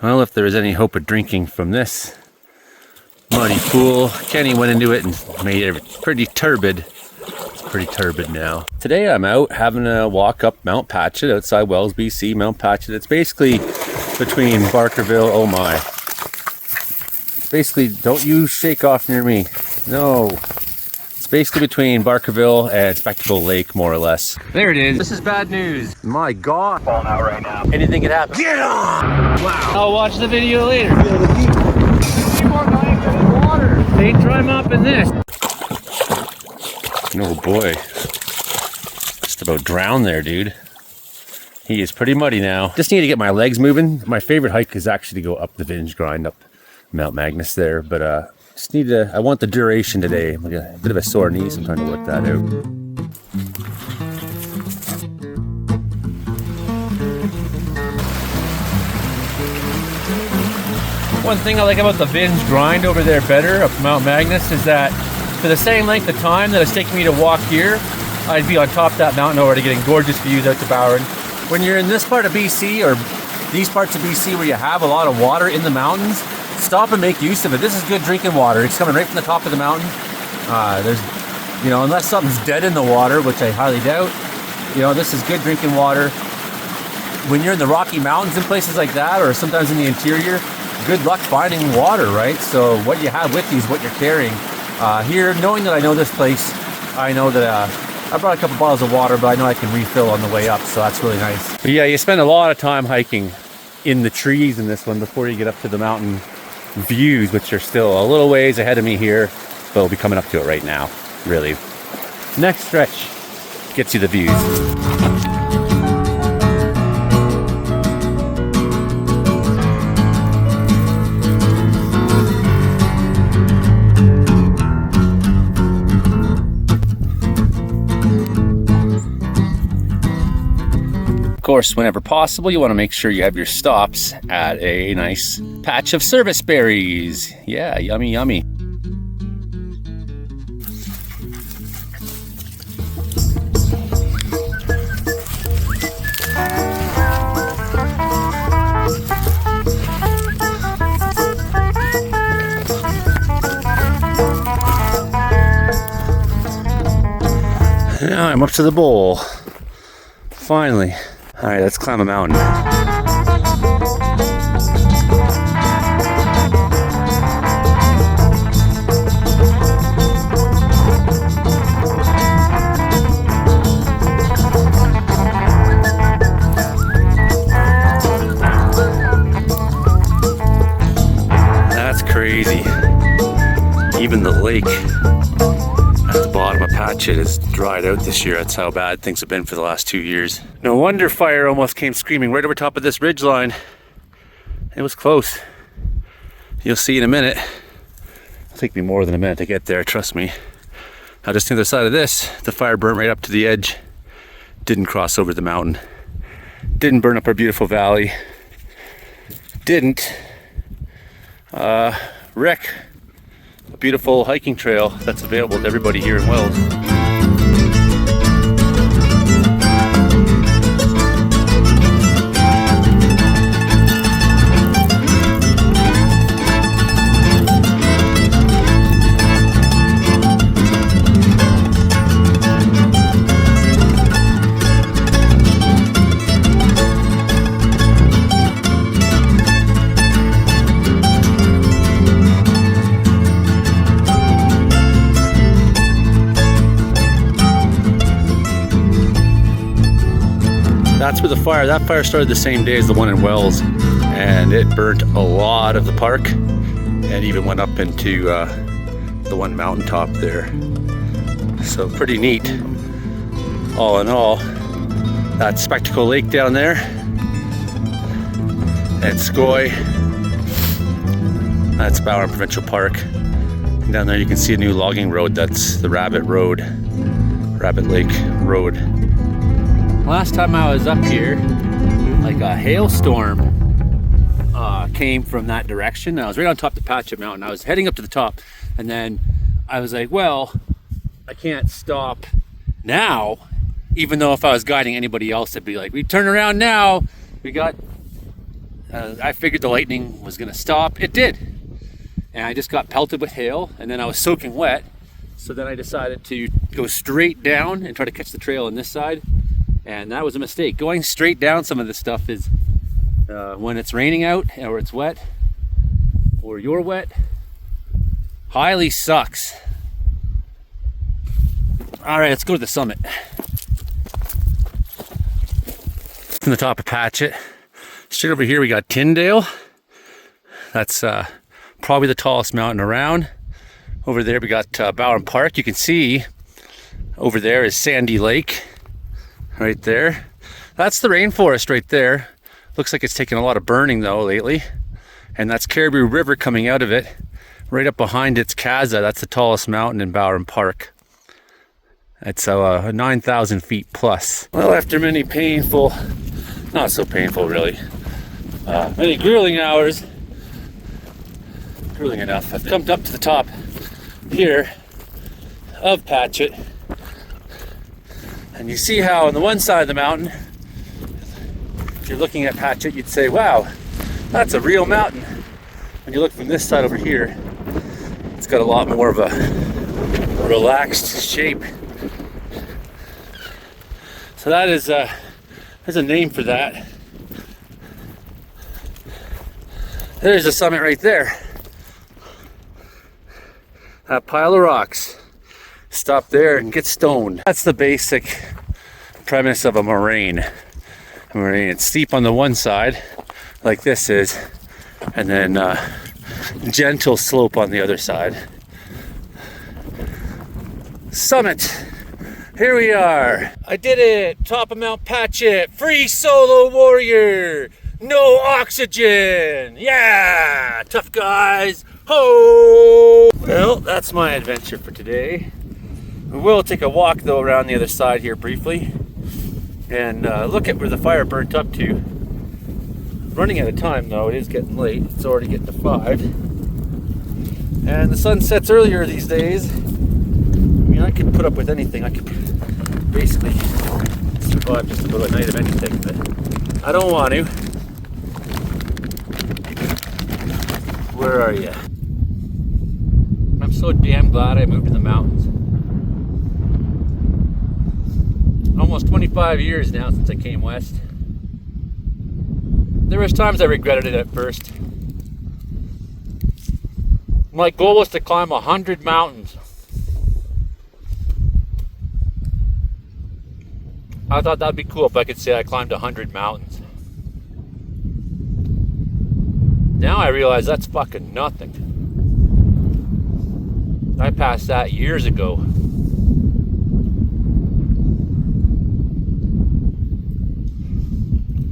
Well, if there was any hope of drinking from this muddy pool, Kenny went into it and made it pretty turbid. It's pretty turbid now. Today I'm out having a walk up Mount Patchett outside Wells, BC. Mount Patchett. It's basically between Barkerville. Oh my. Basically, don't you shake off near me. No. It's basically between Barkerville and Spectacle Lake, more or less. There it is. This is bad news. My God. Falling out right now. Anything could happen. Get on! Wow. I'll watch the video later. They dry up in this. Oh boy. Just about drowned there, dude. He is pretty muddy now. Just need to get my legs moving. My favorite hike is actually to go up the Vinge Grind, up Mount Magnus there. But just need to, I want the duration today. I'm like a bit of a sore knee, so I'm trying to work that out. One thing I like about the Vinge Grind over there better up Mount Magnus is that for the same length of time that it's taking me to walk here, I'd be on top of that mountain already getting gorgeous views out to Bowron. When you're in this part of BC or these parts of BC where you have a lot of water in the mountains, stop and make use of it. This is good drinking water. It's coming right from the top of the mountain. There's, you know, unless something's dead in the water, which I highly doubt, you know, this is good drinking water. When you're in the Rocky Mountains and places like that, or sometimes in the interior, good luck finding water, right? So what you have with you is what you're carrying. Here, knowing that I know this place, I know that I brought a couple bottles of water, but I know I can refill on the way up, so that's really nice. But yeah, you spend a lot of time hiking in the trees in this one before you get up to the mountain views, which are still a little ways ahead of me here, but we'll be coming up to it right now, really. Next stretch gets you the views. Of course, whenever possible, you want to make sure you have your stops at a nice patch of service berries. Yeah, yummy, yummy. Now I'm up to the bowl. Finally. All right, let's climb a mountain. That's crazy. Even the lake at the bottom of Patchett is dried out this year. That's how bad things have been for the last 2 years. No wonder fire almost came screaming right over top of this ridge line. It was close. You'll see in a minute. It'll take me more than a minute to get there, trust me. Now just to the other side of this, the fire burnt right up to the edge. Didn't cross over the mountain. Didn't burn up our beautiful valley. Didn't wreck a beautiful hiking trail that's available to everybody here in Wells. That's where that fire started the same day as the one in Wells, and it burnt a lot of the park and even went up into the one mountaintop there. So pretty neat. All in all, that Spectacle Lake down there and Skoy, that's Bowron Provincial Park. And down there you can see a new logging road. That's the Rabbit Lake Road. Last time I was up here, like a hailstorm came from that direction. I was right on top of the Patchett Mountain. I was heading up to the top, and then I was like, well, I can't stop now, even though if I was guiding anybody else, it'd be like, we turn around now, we got I figured the lightning was gonna stop. It did. And I just got pelted with hail, and then I was soaking wet. So then I decided to go straight down and try to catch the trail on this side. And that was a mistake. Going straight down some of this stuff is, when it's raining out or it's wet, or you're wet, highly sucks. All right, let's go to the summit. From the top of Patchett. Straight over here we got Tyndale. That's probably the tallest mountain around. Over there we got Bowen Park. You can see over there is Sandy Lake, right there. That's the rainforest right there. Looks like it's taken a lot of burning though lately. And that's Cariboo River coming out of it. Right up behind it's Kaza. That's the tallest mountain in Bowen Park. It's 9,000 feet plus. Well, after many painful, not so painful really, many grueling hours, grueling enough, I've come up to the top here of Patchett. And you see how on the one side of the mountain, if you're looking at Patchett, you'd say, wow, that's a real mountain. When you look from this side over here, it's got a lot more of a relaxed shape. So that is, there's a name for that. There's the summit right there. That pile of rocks. Stop there and get stoned. That's the basic premise of a moraine. A moraine, it's steep on the one side, like this is, and then gentle slope on the other side. Summit. Here we are. I did it. Top of Mount Patchett. Free solo warrior. No oxygen. Yeah. Tough guys. Ho. Well, that's my adventure for today. We will take a walk though around the other side here briefly and look at where the fire burnt up to. Running out of time though. It is getting late. It's already getting to 5. And the sun sets earlier these days. I mean, I could put up with anything. I could basically survive just about a night of anything, but I don't want to. Where are you? I'm so damn glad I moved to the mountains. Almost 25 years now since I came west. There was times I regretted it at first. My goal was to climb 100 mountains. I thought that'd be cool if I could say I climbed 100 mountains. Now I realize that's fucking nothing. I passed that years ago.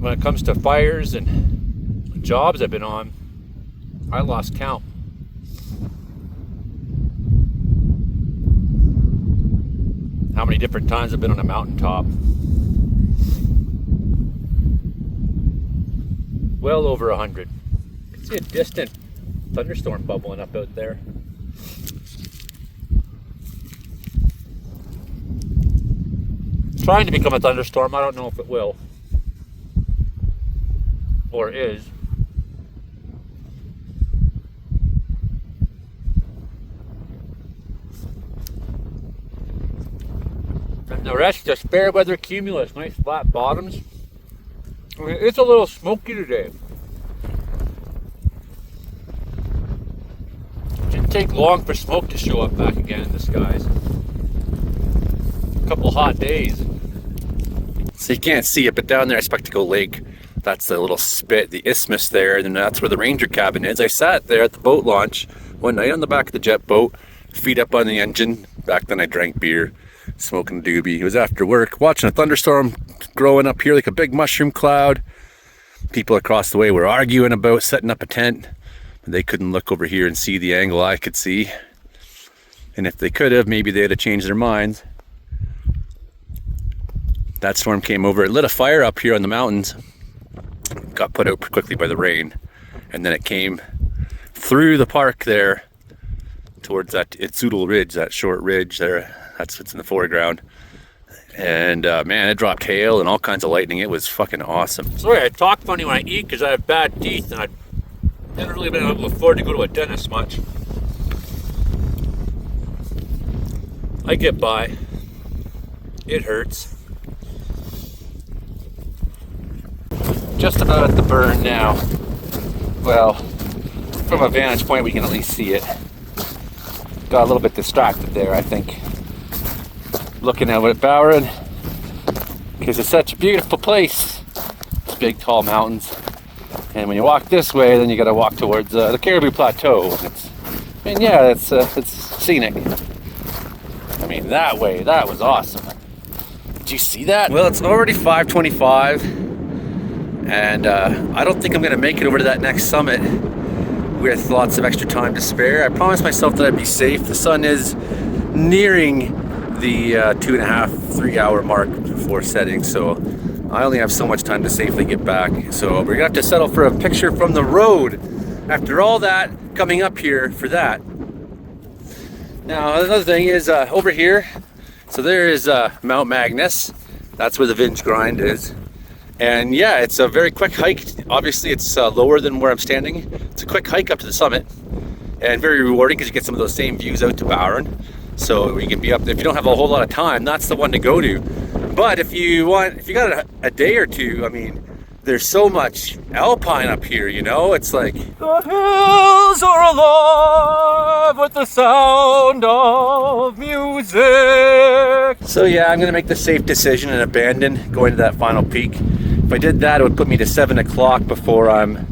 When it comes to fires and jobs I've been on, I lost count. How many different times I've been on a mountaintop. Well over 100. You can see a distant thunderstorm bubbling up out there. It's trying to become a thunderstorm. I don't know if it will. Or is. And the rest just fair weather cumulus, nice flat bottoms. I mean, it's a little smoky today. It didn't take long for smoke to show up back again in the skies. A couple hot days. So you can't see it, but down there at Spectacle Lake, that's the little spit, the isthmus there, and that's where the ranger cabin is. I sat there at the boat launch one night on the back of the jet boat, feet up on the engine. Back then I drank beer, smoking a doobie. It was after work, watching a thunderstorm growing up here like a big mushroom cloud. People across the way were arguing about setting up a tent, but they couldn't look over here and see the angle I could see. And if they could have, maybe they'd have changed their minds. That storm came over, it lit a fire up here on the mountains. Got put out quickly by the rain, and then it came through the park there towards that Itzudel Ridge, that short ridge there. That's what's in the foreground. And man, it dropped hail and all kinds of lightning. It was fucking awesome. Sorry, I talk funny when I eat because I have bad teeth and I've never really been able to afford to go to a dentist much. I get by. It hurts. Just about at the burn now. Well, from a vantage point we can at least see it. Got a little bit distracted there, I think, looking out at Bowron, because it's such a beautiful place. It's big, tall mountains, and when you walk this way, then you got to walk towards the Cariboo Plateau. And yeah, it's scenic. I mean, that way, that was awesome. Did you see that? Well, it's already 5:25, and I don't think I'm going to make it over to that next summit with lots of extra time to spare. I promised myself that I'd be safe. The sun is nearing the 2.5, 3 hour mark before setting, so I only have so much time to safely get back. So we're gonna have to settle for a picture from the road after all that coming up here for that. Now, another thing is over here, so there is Mount Magnus. That's where the Vinge Grind is. And yeah, it's a very quick hike. Obviously, it's lower than where I'm standing. It's a quick hike up to the summit and very rewarding because you get some of those same views out to Bowron. So you can be up there. If you don't have a whole lot of time, that's the one to go to. But if you got a day or two, I mean, there's so much alpine up here, you know? It's like, the hills are alive with the sound of music. So yeah, I'm gonna make the safe decision and abandon going to that final peak. If I did that, it would put me to 7 o'clock before it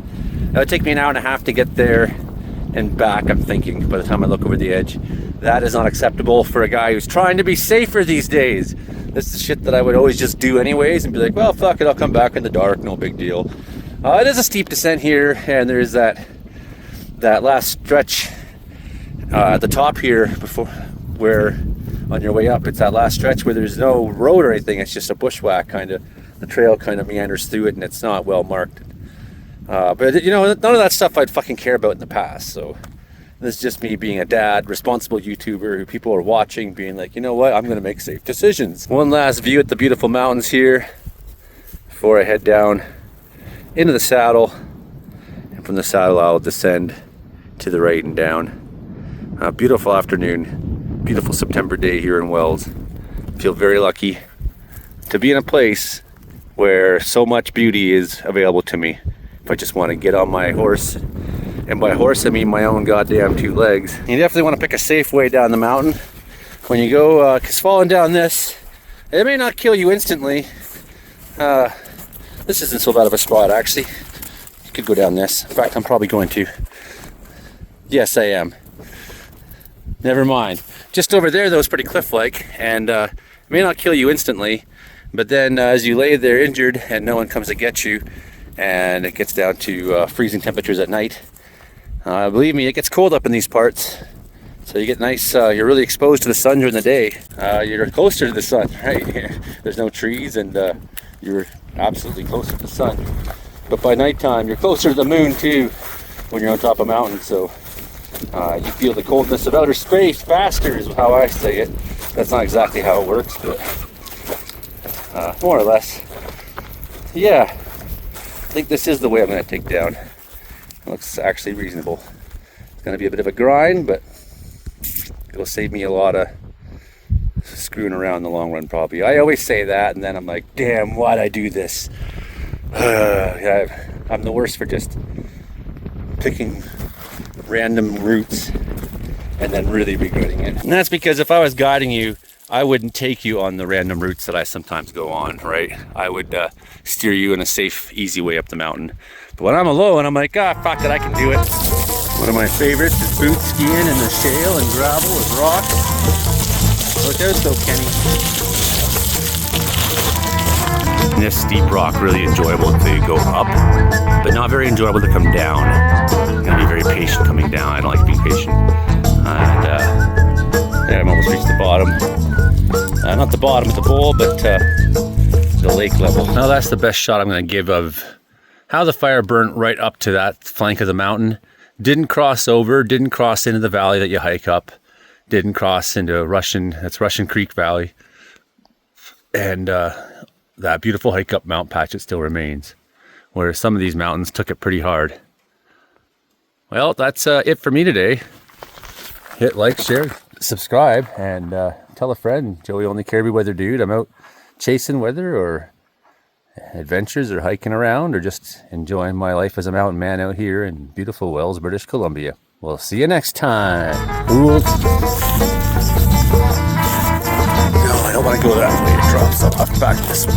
would take me an hour and a half to get there and back, I'm thinking, by the time I look over the edge. That is not acceptable for a guy who's trying to be safer these days. This is shit that I would always just do anyways and be like, well, fuck it, I'll come back in the dark, no big deal. It is a steep descent here, and there's that last stretch at the top here before, where on your way up, it's that last stretch where there's no road or anything. It's just a bushwhack kind of. The trail kind of meanders through it, and it's not well marked. But you know, none of that stuff I'd fucking care about in the past. So this is just me being a dad, responsible YouTuber who people are watching, being like, you know what, I'm gonna make safe decisions. One last view at the beautiful mountains here before I head down into the saddle, and from the saddle I'll descend to the right and down. Beautiful afternoon, beautiful September day here in Wells. Feel very lucky to be in a place where so much beauty is available to me. If I just want to get on my horse, and by horse I mean my own goddamn 2 legs. You definitely want to pick a safe way down the mountain when you go, because falling down this, it may not kill you instantly. This isn't so bad of a spot, actually. You could go down this. In fact, I'm probably going to. Yes, I am. Never mind. Just over there though is pretty cliff-like, and it may not kill you instantly, but then as you lay there injured and no one comes to get you, and it gets down to freezing temperatures at night, believe me, it gets cold up in these parts. So you get nice, you're really exposed to the sun during the day. You're closer to the sun, right? There's no trees, and you're absolutely closer to the sun. But by nighttime, you're closer to the moon too when you're on top of mountains. So you feel the coldness of outer space faster, is how I say it. That's not exactly how it works, but more or less. Yeah, I think this is the way I'm going to take down. It looks actually reasonable. It's going to be a bit of a grind, but it'll save me a lot of screwing around in the long run, probably. I always say that, and then I'm like, damn, why'd I do this? I'm the worst for just picking random routes and then really regretting it. And that's because if I was guiding you, I wouldn't take you on the random routes that I sometimes go on, right? I would steer you in a safe, easy way up the mountain. But when I'm alone, I'm like, fuck it, I can do it. One of my favorites is boot skiing in the shale and gravel with rock. Look out though, Kenny. This steep rock, really enjoyable to go up, but not very enjoyable to come down. I'm gonna be very patient coming down. I don't like being patient. And I'm almost reached the bottom. Not the bottom of the bowl, but the lake level. Now that's the best shot I'm gonna give of how the fire burnt right up to that flank of the mountain. Didn't cross over, didn't cross into the valley that you hike up, didn't cross into Russian Creek Valley. And that beautiful hike up Mount Patchett still remains, where some of these mountains took it pretty hard. Well, that's it for me today. Hit like, share, subscribe, and tell a friend. Joey Only Cariboo Weather Dude. I'm out chasing weather or adventures or hiking around or just enjoying my life as a mountain man out here in beautiful Wells, British Columbia. We'll see you next time. Cool. No, I don't want to go that way. It drops off back this way.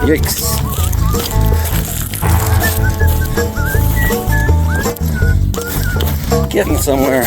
Yikes. Getting somewhere.